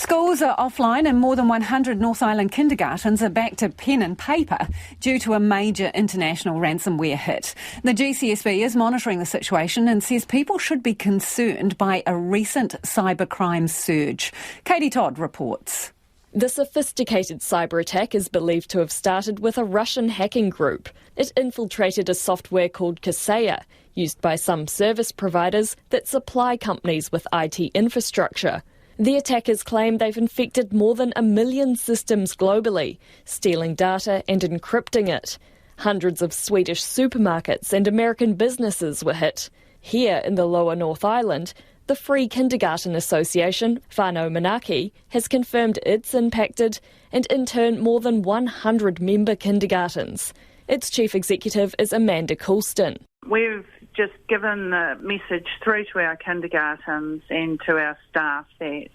Schools are offline and more than 100 North Island kindergartens are back to pen and paper due to a major international ransomware hit. The GCSB is monitoring the situation and says people should be concerned by a recent cybercrime surge. Katie Todd reports. The sophisticated cyber attack is believed to have started with a Russian hacking group. It infiltrated a software called Kaseya, used by some service providers that supply companies with IT infrastructure. The attackers claim they've infected more than 1 million systems globally, stealing data and encrypting it. Hundreds of Swedish supermarkets and American businesses were hit. Here in the lower North Island, the Free Kindergarten Association, Whānau Manaki, has confirmed it's impacted and in turn more than 100 member kindergartens. Its chief executive is Amanda Coulston. We've just given the message through to our kindergartens and to our staff that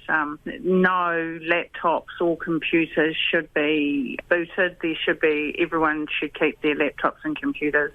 no laptops or computers should be booted. Everyone should keep their laptops and computers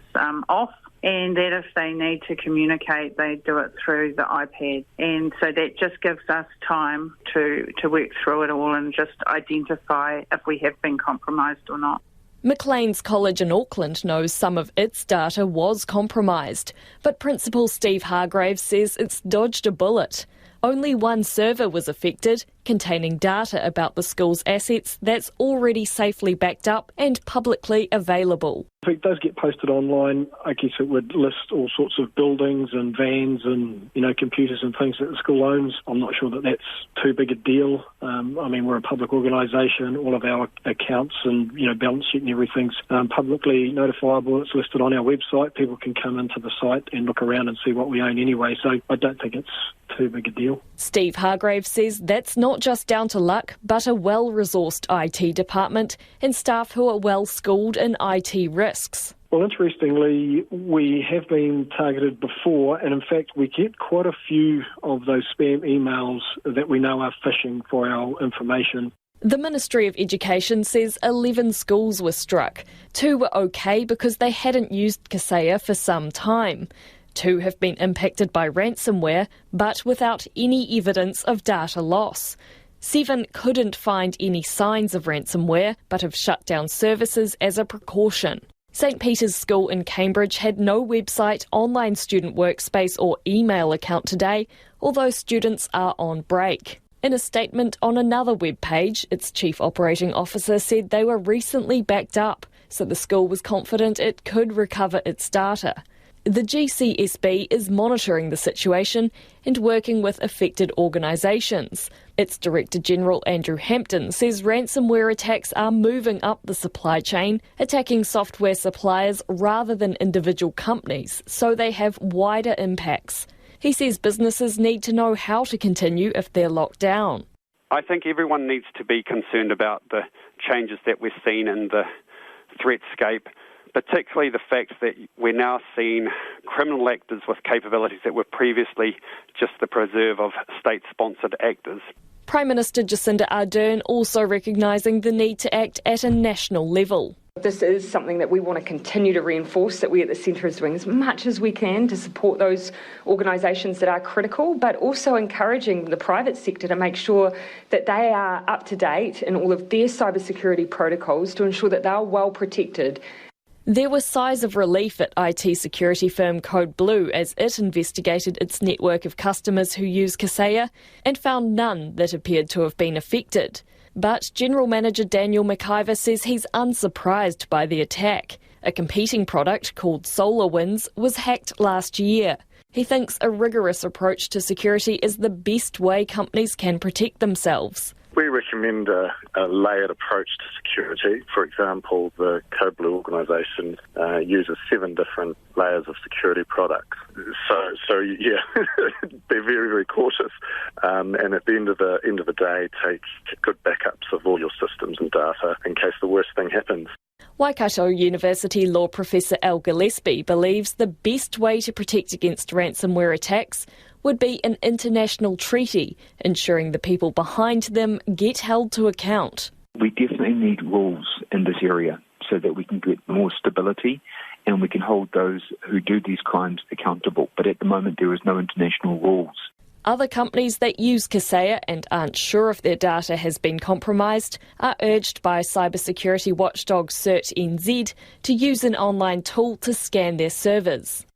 off, and that if they need to communicate, they do it through the iPad. And so that just gives us time to work through it all and just identify if we have been compromised or not. Maclean's College in Auckland knows some of its data was compromised, but Principal Steve Hargraves says it's dodged a bullet. Only one server was affected, containing data about the school's assets that's already safely backed up and publicly available. If it does get posted online, I guess it would list all sorts of buildings and vans and, computers and things that the school owns. I'm not sure that that's too big a deal. We're a public organisation. All of our accounts and, balance sheet and everything's publicly notifiable. It's listed on our website. People can come into the site and look around and see what we own anyway. So I don't think it's too big a deal. Steve Hargraves says that's not just down to luck, but a well-resourced IT department and staff who are well-schooled in IT risks. Well, interestingly, we have been targeted before, and in fact, we get quite a few of those spam emails that we know are phishing for our information. The Ministry of Education says 11 schools were struck. 2 were okay because they hadn't used Kaseya for some time. 2 have been impacted by ransomware, but without any evidence of data loss. 7 couldn't find any signs of ransomware, but have shut down services as a precaution. St Peter's School in Cambridge had no website, online student workspace or email account today, although students are on break. In a statement on another web page, its chief operating officer said they were recently backed up, so the school was confident it could recover its data. The GCSB is monitoring the situation and working with affected organisations. Its Director General Andrew Hampton says ransomware attacks are moving up the supply chain, attacking software suppliers rather than individual companies, so they have wider impacts. He says businesses need to know how to continue if they're locked down. I think everyone needs to be concerned about the changes that we're seeing in the threatscape, particularly the fact that we're now seeing criminal actors with capabilities that were previously just the preserve of state-sponsored actors. Prime Minister Jacinda Ardern also recognising the need to act at a national level. This is something that we want to continue to reinforce, that we at the centre is doing as much as we can to support those organisations that are critical, but also encouraging the private sector to make sure that they are up to date in all of their cybersecurity protocols to ensure that they are well protected. There were sighs of relief at IT security firm Code Blue as it investigated its network of customers who use Kaseya and found none that appeared to have been affected. But General Manager Daniel McIver says he's unsurprised by the attack. A competing product called SolarWinds was hacked last year. He thinks a rigorous approach to security is the best way companies can protect themselves. We recommend a layered approach to security. For example, the Code Blue organisation uses 7 different layers of security products. So yeah, they're very, very cautious. And at the end of the day, take good backups of all your systems and data in case the worst thing happens. Waikato University law professor Al Gillespie believes the best way to protect against ransomware attacks would be an international treaty, ensuring the people behind them get held to account. We definitely need rules in this area so that we can get more stability and we can hold those who do these crimes accountable. But at the moment, there is no international rules. Other companies that use Kaseya and aren't sure if their data has been compromised are urged by cybersecurity watchdog CERT NZ to use an online tool to scan their servers.